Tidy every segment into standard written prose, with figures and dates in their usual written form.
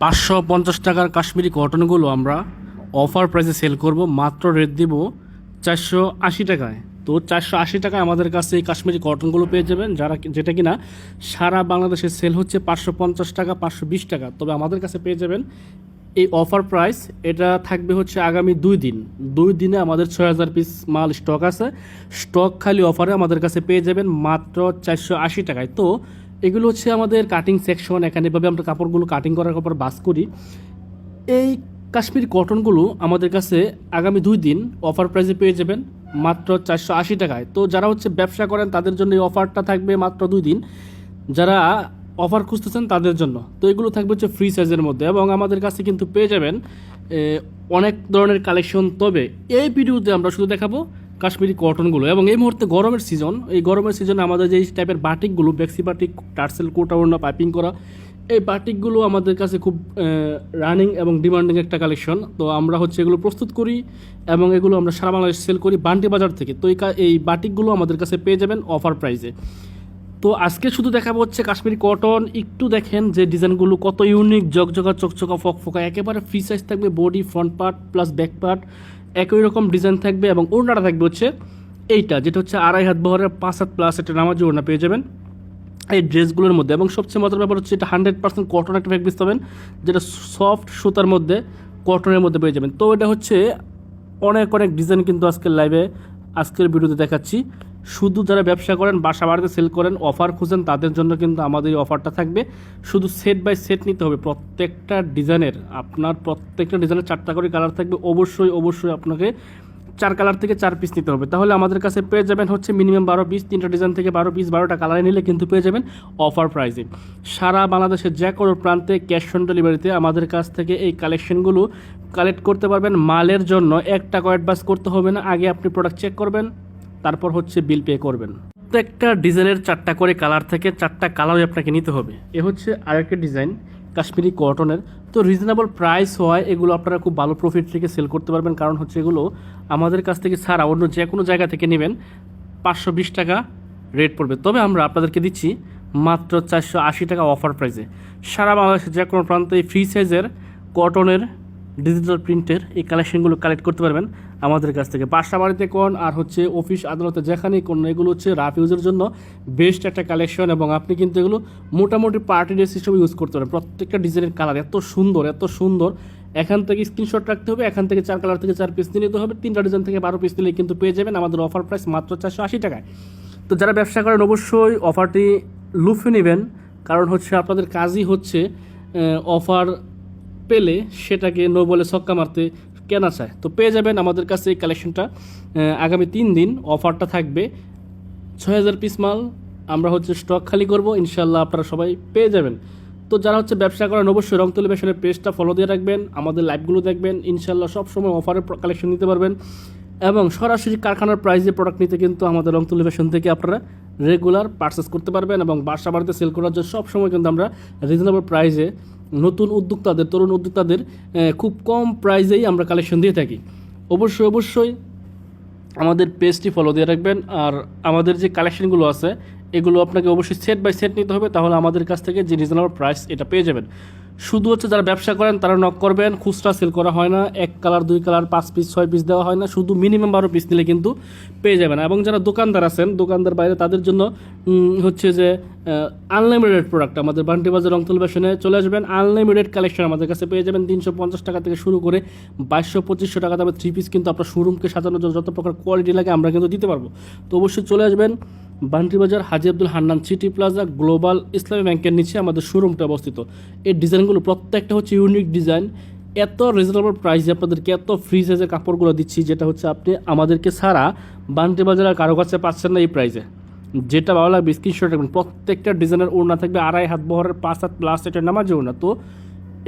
550 টাকার কাশ্মীরি কটনগুলো আমরা অফার প্রাইসে সেল করব, মাত্র রেট দিব 480 টাকায়। তো 480 টাকায় আমাদের কাছে এই কাশ্মীরি কটনগুলো পেয়ে যাবেন, যেটা কিনা সারা বাংলাদেশে সেল হচ্ছে 550 টাকা, 520 টাকা। তবে আমাদের কাছে পেয়ে যাবেন এই অফার প্রাইস। এটা থাকবে হচ্ছে আগামী 2 দিন। 2 দিনে আমাদের 6000 পিস মাল স্টক আছে। স্টক খালি অফারে আমাদের কাছে পেয়ে যাবেন মাত্র 480 টাকায়। তো এগুলো হচ্ছে আমাদের কাটিং সেকশন। এখানে এভাবে আমরা কাপড়গুলো কাটিং করার পর বাস করি। এই কাশ্মীরি কটনগুলো আমাদের কাছে আগামী 2 দিন অফার প্রাইসে পেয়ে যাবেন মাত্র 480 টাকায়। তো যারা হচ্ছে ব্যবসা করেন তাদের জন্য এই অফারটা থাকবে মাত্র 2 দিন। যারা অফার খুঁজতেছেন তাদের জন্য তো এগুলো থাকবে হচ্ছে ফ্রি সাইজের মধ্যে, এবং আমাদের কাছে কিন্তু পেয়ে যাবেন অনেক ধরনের কালেকশন। তবে এই ভিডিওতে আমরা শুধু দেখাবো কাশ্মীরি কটনগুলো। এবং এই মুহূর্তে গরমের সিজন, এই গরমের সিজনে আমাদের যে টাইপের বাটিকগুলো, বেক্সি বাটিক, টার্সেল, কোটা ওড়না, পাইপিং করা, এই বাটিকগুলো আমাদের কাছে খুব রানিং এবং ডিমান্ডিং একটা কালেকশন। তো আমরা হচ্ছে এগুলো প্রস্তুত করি এবং এগুলো আমরা সারা বাংলাদেশ সেল করি বান্টি বাজার থেকে। তো এই বাটিকগুলো আমাদের কাছে পেয়ে যাবেন অফার প্রাইসে। তো আজকে শুধু দেখাবো হচ্ছে কাশ্মীরি কটন। একটু দেখেন যে ডিজাইনগুলো কত ইউনিক, জকজকা, চকচকা, ফকফকা, একেবারে ফ্রি সাইজ থাকবে। Body, front part plus back part একই রকম ডিজাইন থাকবে, এবং ওড়নাটা থাকবে হচ্ছে এইটা, যেটা হচ্ছে 2.5 হাত বহরের 5 হাত প্লাস একটা নামাজি ওড়না পেয়ে যাবেন এই ড্রেসগুলোর মধ্যে। এবং সবচেয়ে মজার ব্যাপার হচ্ছে এটা 100% কটন একটা ফ্যাব্রিক পাবেন, যেটা সফট সুতার মধ্যে, কটনের মধ্যে পেয়ে যাবেন। তো এটা হচ্ছে অনেক অনেক ডিজাইন কিন্তু আজকের ভিডিওতে দেখাচ্ছি। শুধু যারা ব্যবসা করেন, বাসা বাড়িতে সেল করেন, অফার খুঁজেন, তাদের জন্য কিন্তু আমাদের এই অফারটা থাকবে। শুধু সেট বাই সেট নিতে হবে। প্রত্যেকটা ডিজাইনের 4টা করে কালার থাকবে। অবশ্যই আপনাকে 4 কালার থেকে 4 পিস নিতে হবে। তাহলে আমাদের কাছে পেয়ে যাবেন হচ্ছে মিনিমাম 12 পিস। 3টা ডিজাইন থেকে 12 পিস, 12টা কালারে নিলে কিন্তু পেয়ে যাবেন অফার প্রাইসে। সারা বাংলাদেশের যে কোনো প্রান্তে ক্যাশ অন ডেলিভারিতে আমাদের কাছ থেকে এই কালেকশনগুলো কালেক্ট করতে পারবেন। মালের জন্য 1 টাকা অ্যাডভান্স করতে হবে না। আগে আপনি প্রোডাক্ট চেক করবেন, তারপর হচ্ছে বিল পে করবেন। প্রত্যেকটা ডিজাইনের 4টা করে কালার থেকে 4টা কালারই আপনাকে নিতে হবে। এ হচ্ছে আরেকটা ডিজাইন কাশ্মীরি কটনের। তো রিজনেবল প্রাইস হয়, এগুলো আপনারা খুব ভালো প্রফিট থেকে সেল করতে পারবেন। কারণ হচ্ছে এগুলো আমাদের কাছ থেকে ছাড়া অন্য যে কোনো জায়গা থেকে নেবেন 520 টাকা রেট পড়বে। তবে আমরা আপনাদেরকে দিচ্ছি মাত্র 480 টাকা অফার প্রাইসে। সারা বাংলাদেশের যে কোনো প্রান্তে এই ফ্রি সাইজের কটনের ডিজিটাল প্রিন্টের এই কালেকশনগুলো কালেক্ট করতে পারবেন আমাদের কাছ থেকে। বাসা বাড়িতে কোন আর হচ্ছে অফিস আদালতে যেখানেই কোন, এগুলো হচ্ছে রাফ ইউজের জন্য বেস্ট একটা কালেকশন। এবং আপনি কিন্তু এগুলো মোটামুটি পার্টি ড্রেস হিসেবে ইউজ করতে পারেন। প্রত্যেকটা ডিজাইনের কালার এত সুন্দর। এখান থেকে স্ক্রিনশট রাখতে হবে, এখান থেকে 4 কালার থেকে 4 পিস নিতে হবে। 3টা ডিজাইন থেকে 12 পিস নিলে কিন্তু পেয়ে যাবেন আমাদের অফার প্রাইস মাত্র 480 টাকায়। তো যারা ব্যবসা করেন অবশ্যই অফারটি লুফে নেবেন, কারণ হচ্ছে আপনাদের কাজই হচ্ছে অফার পেলে সেটাকে নো বলে ছক্কা মারতে কেনা চায়। তো পেয়ে যাবেন আমাদের কাছে এই কালেকশনটা। আগামী 3 দিন অফারটা থাকবে। 6000 পিস মাল আমরা হচ্ছে স্টক খালি করব, ইনশাল্লাহ আপনারা সবাই পেয়ে যাবেন। তো যারা হচ্ছে ব্যবসা করেন অবশ্যই রংতুলি ফ্যাশনের পেজটা ফলো দিয়ে রাখবেন, আমাদের লাইভগুলো দেখবেন। ইনশাল্লাহ সবসময় অফারের কালেকশন নিতে পারবেন, এবং সরাসরি কারখানার প্রাইসে প্রোডাক্ট নিতে কিন্তু আমাদের রংতুলি ফ্যাশন থেকে আপনারা রেগুলার পারচেস করতে পারবেন। এবং বাসা বাড়িতে সেল করার জন্য সবসময় কিন্তু আমরা রিজনেবল প্রাইসে নতুন উদ্যোক্তাদের, তরুণ উদ্যোক্তাদের খুব কম প্রাইসেই আমরা কালেকশন দিয়ে থাকি। অবশ্যই আমাদের পেজটি ফলো দিয়ে রাখবেন। আর আমাদের যে কালেকশনগুলো আছে এগুলো আপনাকে অবশ্যই সেট বাই সেট নিতে হবে, তাহলে আমাদের কাছ থেকে যে রিজনেবল প্রাইস এটা পেয়ে যাবেন। শুধু হচ্ছে যারা ব্যবসা করেন তারা নক করবেন। খুচরা সেল করা হয় না, 1 কালার 2 কালার 5 পিস 6 পিস দেওয়া হয় না। শুধু মিনিমাম 12 পিস নিলে কিন্তু পেয়ে যাবেন। এবং যারা দোকানদার আছেন, দোকানদার বাইরে, তাদের জন্য হচ্ছে যে আনলিমিটেড প্রোডাক্ট আমাদের বান্টি বাজার রংতুলি ফ্যাশনে চলে আসবেন। আনলিমিটেড কালেকশন আমাদের কাছে পেয়ে যাবেন। 350 টাকা থেকে শুরু করে 2200-2500 টাকা দামে 3 পিস কিন্তু আপনার শোরুমকে সাজানোর জন্য যত প্রকার কোয়ালিটি লাগে আমরা কিন্তু দিতে পারবো। তো অবশ্যই চলে আসবেন। Banti Bazar Haji Abdul Hannan city plaza global Islami ব্যাংকের নিচে আমাদের শোরুমটা অবস্থিত। এই ডিজাইনগুলো প্রত্যেকটা হচ্ছে ইউনিক ডিজাইন। এত রিজনেবল প্রাইসে আপনাদেরকে এত ফ্রি সাইজের কাপড়গুলো দিচ্ছি, যেটা হচ্ছে আপনি আমাদেরকে ছাড়া বান্টি বাজার আর কারো কাছে পাচ্ছেন না এই প্রাইসে। যেটা ভালো লাগবে স্ক্রিনশট রাখবেন। প্রত্যেকটা ডিজাইনের ওড়না থাকবে 2.5 হাত বহরের 5 হাত প্লাস এটা নামাজি ওড়না। তো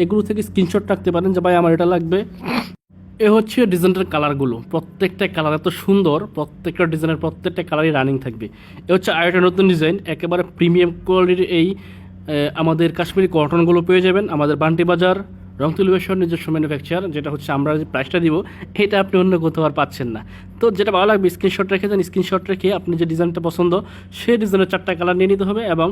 এগুলো থেকে স্ক্রিনশট রাখতে পারেন যে ভাই আমার এটা লাগবে। এ হচ্ছে ডিজাইনের কালারগুলো, প্রত্যেকটা কালার এত সুন্দর। প্রত্যেকটা ডিজাইনের প্রত্যেকটা কালারই রানিং থাকবে। এ হচ্ছে আরেকটা নতুন ডিজাইন, একেবারে প্রিমিয়াম কোয়ালিটির এই আমাদের কাশ্মীরি কটনগুলো পেয়ে যাবেন আমাদের বান্টি বাজার রংতুলি ফ্যাশন নিজস্ব ম্যানুফ্যাকচার, যেটা হচ্ছে আমরা যে প্রাইসটা দিব এটা আপনি অন্য কোথাও আর পাচ্ছেন না। তো যেটা ভালো লাগবে স্ক্রিনশট রেখে দেন, স্ক্রিনশট রেখে আপনি যে ডিজাইনটা পছন্দ সেই ডিজাইনের 4টা কালার নিয়ে নিতে হবে, এবং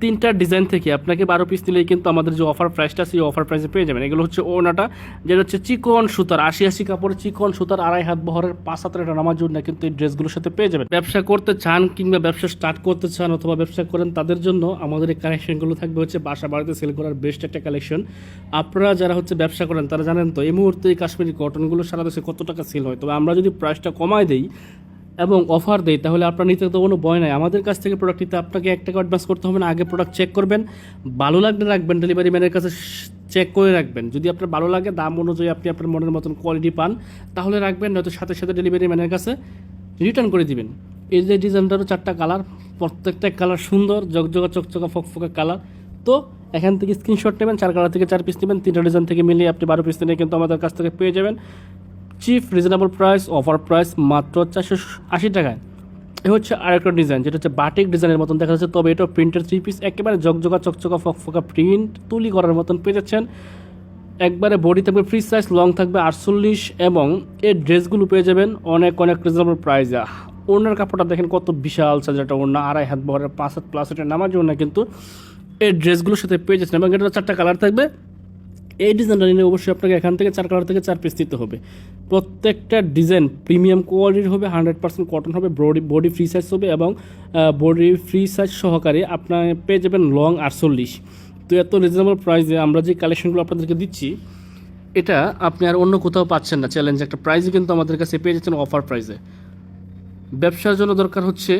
3টা ডিজাইন থেকে আপনাকে 12 পিস নিলেই কিন্তু আমাদের যে অফার প্রাইসটা সেই অফার প্রাইসে পেয়ে যাবেন। এগুলো হচ্ছে ওনাটা, যেটা হচ্ছে চিকন সুতার 80 কাপড়, চিকন সুতার 2.5 হাত বহরের 5 হাতের একটা নামাজ জন্য কিন্তু এই ড্রেসগুলোর সাথে পেয়ে যাবেন। ব্যবসা করতে চান কিংবা ব্যবসা স্টার্ট করতে চান অথবা ব্যবসা করেন, তাদের জন্য আমাদের এই কালেকশনগুলো থাকবে হচ্ছে বাসা বাড়িতে সেল করার বেস্ট একটা কালেকশন। আপনারা যারা হচ্ছে ব্যবসা করেন তারা জানেন তো এই মুহূর্তে এই কাশ্মীরি কটনগুলো সারা দেশে কত টাকা সেল হয়। তবে আমরা যদি প্রাইসটা কমায় দিই এবং অফার দেই তাহলে আপনার নিতে তো কোনো ভয় নাই। আমাদের কাছ থেকে প্রোডাক্ট নিতে আপনাকে 1 টাকা অ্যাডভান্স করতে হবে না। আগে প্রোডাক্ট চেক করবেন, ভালো লাগলে রাখবেন, ডেলিভারি ম্যানের কাছে চেক করে রাখবেন। যদি আপনার ভালো লাগে, দাম অনুযায়ী আপনি আপনার মনের মতন কোয়ালিটি পান তাহলে রাখবেন, নয়তো সাথে সাথে ডেলিভারি ম্যানের কাছে রিটার্ন করে দিবেন। এই যে ডিজাইনটারও 4টা কালার, প্রত্যেকটা কালার সুন্দর, জকজকা চকচকা ফকফকা কালার। তো এখান থেকে স্ক্রিনশট নেবেন, 4 কালার থেকে 4 পিস নেবেন, 3টা ডিজাইন থেকে মিলিয়ে আপনি 12 পিস নিয়ে কিন্তু আমাদের কাছ থেকে পেয়ে যাবেন cheap reasonable price, offer price মাত্র 480 টাকায়। এ হচ্ছে আরেকটা ডিজাইন, যেটা হচ্ছে বাটিক ডিজাইনের মতন দেখা যাচ্ছে, তবে এটা প্রিন্টের 3 পিস, একেবারে জকজকা চকচকা ফকফকা প্রিন্ট তুলি করার মতন পেয়ে যাচ্ছেন। একবারে বডি থাকবে ফ্রি সাইজ, লং থাকবে 48, এবং এই ড্রেসগুলো পেয়ে যাবেন অনেক অনেক রিজনেবল প্রাইসে। ওড়নার কাপড়টা দেখেন কত বিশাল সাইজ, একটা ওড়না 2.5 হাত বহরের 5 হাত প্লাস এটা নামার জন্য কিন্তু এই ড্রেসগুলোর সাথে পেয়ে যাচ্ছেন, এবং এটা 4টা কালার থাকবে। এই ডিজাইনটা নিলে অবশ্যই আপনাকে এখান থেকে 4 কালার থেকে 4 পিস দিতে হবে। প্রত্যেকটা ডিজাইন প্রিমিয়াম কোয়ালিটির হবে, 100% কটন হবে, বডি ফ্রি সাইজ হবে, এবং বডি ফ্রি সাইজ সহকারে আপনার পেয়ে যাবেন লং 48। তো এত রিজনেবল প্রাইসে আমরা যে কালেকশনগুলো আপনাদেরকে দিচ্ছি এটা আপনি আর অন্য কোথাও পাচ্ছেন না। চ্যালেঞ্জ একটা প্রাইসে কিন্তু আমাদের কাছে পেয়ে যাচ্ছেন অফার প্রাইসে। ব্যবসার জন্য দরকার হচ্ছে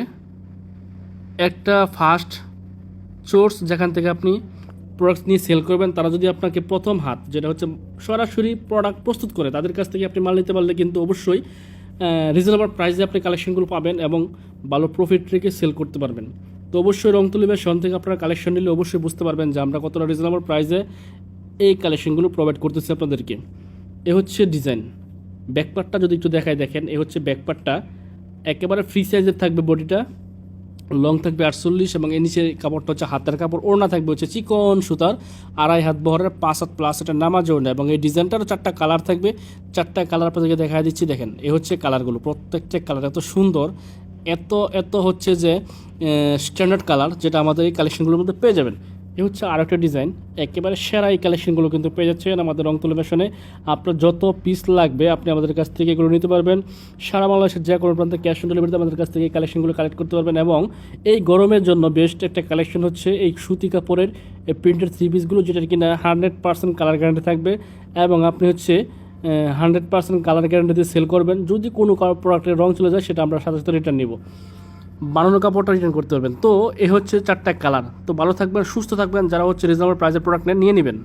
একটা ফার্স্ট সোর্স, যেখান থেকে আপনি প্রোডাক্ট নিয়ে সেল করবেন। তারা যদি আপনাকে প্রথম হাত, যেটা হচ্ছে সরাসরি প্রোডাক্ট প্রস্তুত করে, তাদের কাছ থেকে আপনি মাল নিতে পারলে কিন্তু অবশ্যই রিজনেবল প্রাইসে আপনি কালেকশনগুলো পাবেন এবং ভালো প্রফিট রেখে সেল করতে পারবেন। তো অবশ্যই রংতুলি ফ্যাশন থেকে আপনারা কালেকশন নিলে অবশ্যই বুঝতে পারবেন যে আমরা কতটা রিজনেবল প্রাইসে এই কালেকশনগুলো প্রোভাইড করতেছি আপনাদেরকে। এ হচ্ছে ডিজাইন। ব্যাকপার্টটা যদি একটু দেখায়, দেখেন এ হচ্ছে ব্যাকপার্টটা, একেবারে ফ্রি সাইজের থাকবে, বডিটা লং থাকবে 48, এবং এর নিচে কাপড়টা হচ্ছে হাতের কাপড়। ওড়না থাকবে হচ্ছে চিকন সুতার 2.5 হাত বহরের 5 হাত প্লাস এটা নামাজ ওড়না, এবং এই ডিজাইনটারও 4টা কালার থাকবে। 4টা কালার আপনাদেরকে দেখা দিচ্ছি, দেখেন এ হচ্ছে কালারগুলো, প্রত্যেকটা কালার এত সুন্দর, এত এত হচ্ছে যে স্ট্যান্ডার্ড কালার, যেটা আমাদের এই কালেকশনগুলোর মধ্যে পেয়ে যাবেন। এ হচ্ছে আরেকটা ডিজাইন, একেবারে সেরা এই কালেকশনগুলো কিন্তু পেয়ে যাচ্ছেন আমাদের রংতুলি ফ্যাশনে। আপনার যত পিস লাগবে আপনি আমাদের কাছ থেকে এগুলো নিতে পারবেন। সারা বাংলাদেশের যে কোনো প্রান্তে ক্যাশ অন ডেলিভারিতে আমাদের কাছ থেকে এই কালেকশনগুলো কালেক্ট করতে পারবেন। এবং এই গরমের জন্য বেস্ট একটা কালেকশন হচ্ছে এই সুতি কাপড়ের এই প্রিন্টের 3 পিসগুলো, যেটা কিনা 100% কালার গ্যারান্টি থাকবে, এবং আপনি হচ্ছে 100% কালার গ্যারান্টি দিয়ে সেল করবেন। যদি কোনো প্রোডাক্টের রং চলে যায় সেটা আমরা সাথে সাথে রিটার্ন নিব, বানানো কাপড়টা রিটার্ন করতে পারবেন। তো এ হচ্ছে 4টা কালার। তো ভালো থাকবেন, সুস্থ থাকবেন, যারা হচ্ছে রিজনেবল প্রাইসের প্রোডাক্ট নিয়ে নেবেন।